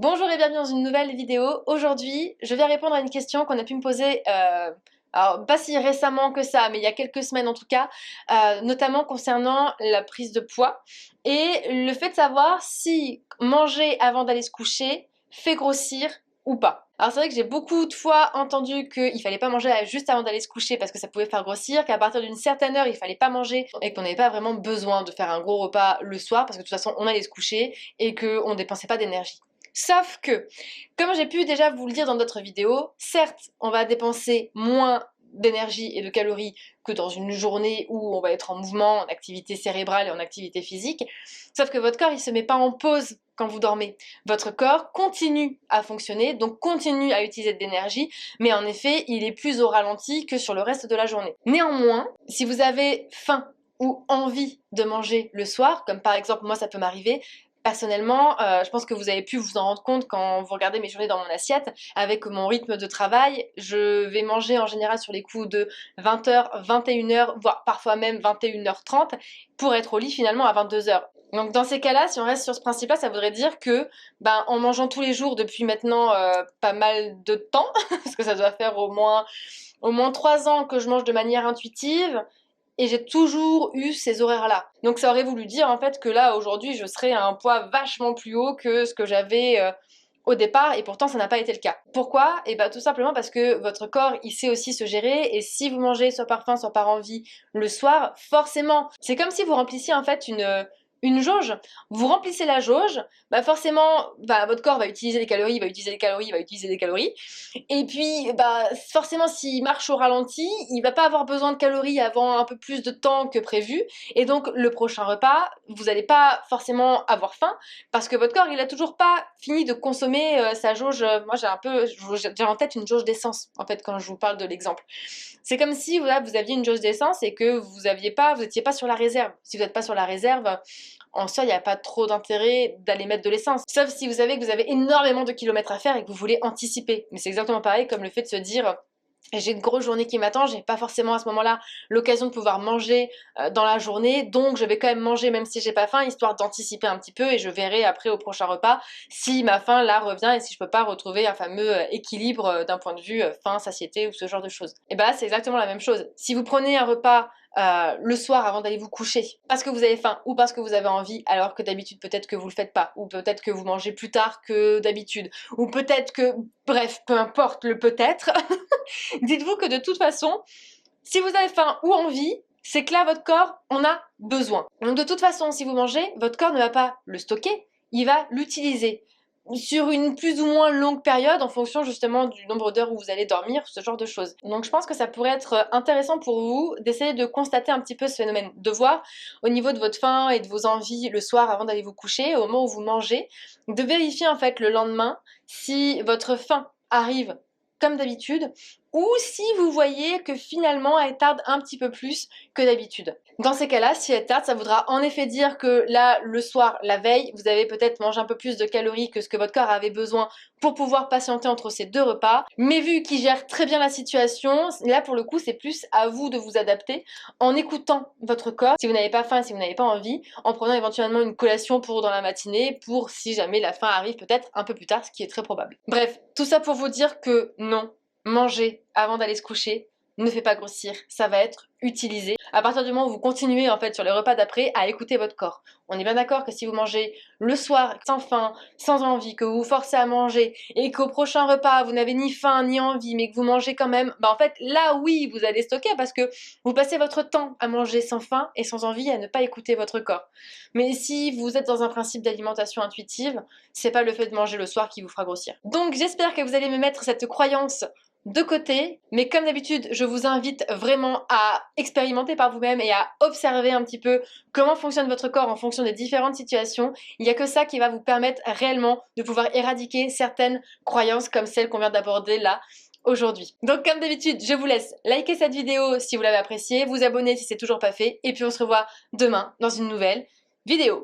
Bonjour et bienvenue dans une nouvelle vidéo. Aujourd'hui, je vais répondre à une question qu'on a pu me poser, alors pas si récemment que ça, mais il y a quelques semaines en tout cas, notamment concernant la prise de poids et le fait de savoir si manger avant d'aller se coucher fait grossir ou pas. Alors c'est vrai que j'ai beaucoup de fois entendu qu'il fallait pas manger juste avant d'aller se coucher parce que ça pouvait faire grossir, qu'à partir d'une certaine heure il fallait pas manger et qu'on n'avait pas vraiment besoin de faire un gros repas le soir parce que de toute façon on allait se coucher et qu'on dépensait pas d'énergie. Sauf que, comme j'ai pu déjà vous le dire dans d'autres vidéos, certes, on va dépenser moins d'énergie et de calories que dans une journée où on va être en mouvement, en activité cérébrale et en activité physique, sauf que votre corps, il se met pas en pause quand vous dormez. Votre corps continue à fonctionner, donc continue à utiliser de l'énergie, mais en effet, il est plus au ralenti que sur le reste de la journée. Néanmoins, si vous avez faim ou envie de manger le soir, comme par exemple moi ça peut m'arriver, personnellement, je pense que vous avez pu vous en rendre compte quand vous regardez mes journées dans mon assiette. Avec mon rythme de travail, je vais manger en général sur les coups de 20h, 21h, voire parfois même 21h30, pour être au lit finalement à 22h. Donc dans ces cas-là, si on reste sur ce principe-là, ça voudrait dire que, en mangeant tous les jours depuis maintenant pas mal de temps, parce que ça doit faire au moins 3 ans que je mange de manière intuitive, et j'ai toujours eu ces horaires-là. Donc ça aurait voulu dire en fait que là aujourd'hui je serais à un poids vachement plus haut que ce que j'avais au départ, et pourtant ça n'a pas été le cas. Pourquoi? Et tout simplement parce que votre corps il sait aussi se gérer, et si vous mangez soit par faim soit par envie le soir, forcément c'est comme si vous remplissiez en fait une jauge. Vous remplissez la jauge, forcément votre corps va utiliser les calories, va utiliser les calories, va utiliser les calories, et puis forcément s'il marche au ralenti, il va pas avoir besoin de calories avant un peu plus de temps que prévu, et donc le prochain repas, vous n'allez pas forcément avoir faim, parce que votre corps il a toujours pas fini de consommer sa jauge. Moi j'ai en tête une jauge d'essence en fait quand je vous parle de l'exemple. C'est comme si voilà, vous aviez une jauge d'essence et que vous étiez pas sur la réserve. Si vous n'êtes pas sur la réserve, en soi, il n'y a pas trop d'intérêt d'aller mettre de l'essence. Sauf si vous savez que vous avez énormément de kilomètres à faire et que vous voulez anticiper. Mais c'est exactement pareil comme le fait de se dire j'ai une grosse journée qui m'attend, j'ai pas forcément à ce moment-là l'occasion de pouvoir manger dans la journée, donc je vais quand même manger même si j'ai pas faim, histoire d'anticiper un petit peu, et je verrai après au prochain repas si ma faim là revient et si je peux pas retrouver un fameux équilibre d'un point de vue faim, satiété ou ce genre de choses. Et c'est exactement la même chose. Si vous prenez un repas le soir avant d'aller vous coucher, parce que vous avez faim ou parce que vous avez envie, alors que d'habitude peut-être que vous le faites pas, ou peut-être que vous mangez plus tard que d'habitude, ou peut-être que, bref, peu importe le peut-être, dites-vous que de toute façon, si vous avez faim ou envie, c'est que là votre corps en a besoin. Donc de toute façon, si vous mangez, votre corps ne va pas le stocker, il va l'utiliser sur une plus ou moins longue période en fonction justement du nombre d'heures où vous allez dormir, ce genre de choses. Donc je pense que ça pourrait être intéressant pour vous d'essayer de constater un petit peu ce phénomène, de voir au niveau de votre faim et de vos envies le soir avant d'aller vous coucher, au moment où vous mangez, de vérifier en fait le lendemain si votre faim arrive comme d'habitude, ou si vous voyez que finalement elle tarde un petit peu plus que d'habitude. Dans ces cas-là, si elle tarde, ça voudra en effet dire que là, le soir, la veille, vous avez peut-être mangé un peu plus de calories que ce que votre corps avait besoin pour pouvoir patienter entre ces deux repas. Mais vu qu'il gère très bien la situation, là pour le coup, c'est plus à vous de vous adapter en écoutant votre corps, si vous n'avez pas faim, si vous n'avez pas envie, en prenant éventuellement une collation pour dans la matinée, pour si jamais la faim arrive peut-être un peu plus tard, ce qui est très probable. Bref, tout ça pour vous dire que non, manger avant d'aller se coucher ne fait pas grossir, ça va être utilisé. À partir du moment où vous continuez en fait sur les repas d'après à écouter votre corps. On est bien d'accord que si vous mangez le soir sans faim, sans envie, que vous vous forcez à manger et qu'au prochain repas vous n'avez ni faim ni envie mais que vous mangez quand même, en fait là oui vous allez stocker parce que vous passez votre temps à manger sans faim et sans envie, à ne pas écouter votre corps. Mais si vous êtes dans un principe d'alimentation intuitive, c'est pas le fait de manger le soir qui vous fera grossir. Donc j'espère que vous allez me mettre cette croyance de côté, mais comme d'habitude, je vous invite vraiment à expérimenter par vous-même et à observer un petit peu comment fonctionne votre corps en fonction des différentes situations. Il n'y a que ça qui va vous permettre réellement de pouvoir éradiquer certaines croyances comme celles qu'on vient d'aborder là aujourd'hui. Donc comme d'habitude, je vous laisse liker cette vidéo si vous l'avez appréciée, vous abonner si c'est toujours pas fait, et puis on se revoit demain dans une nouvelle vidéo.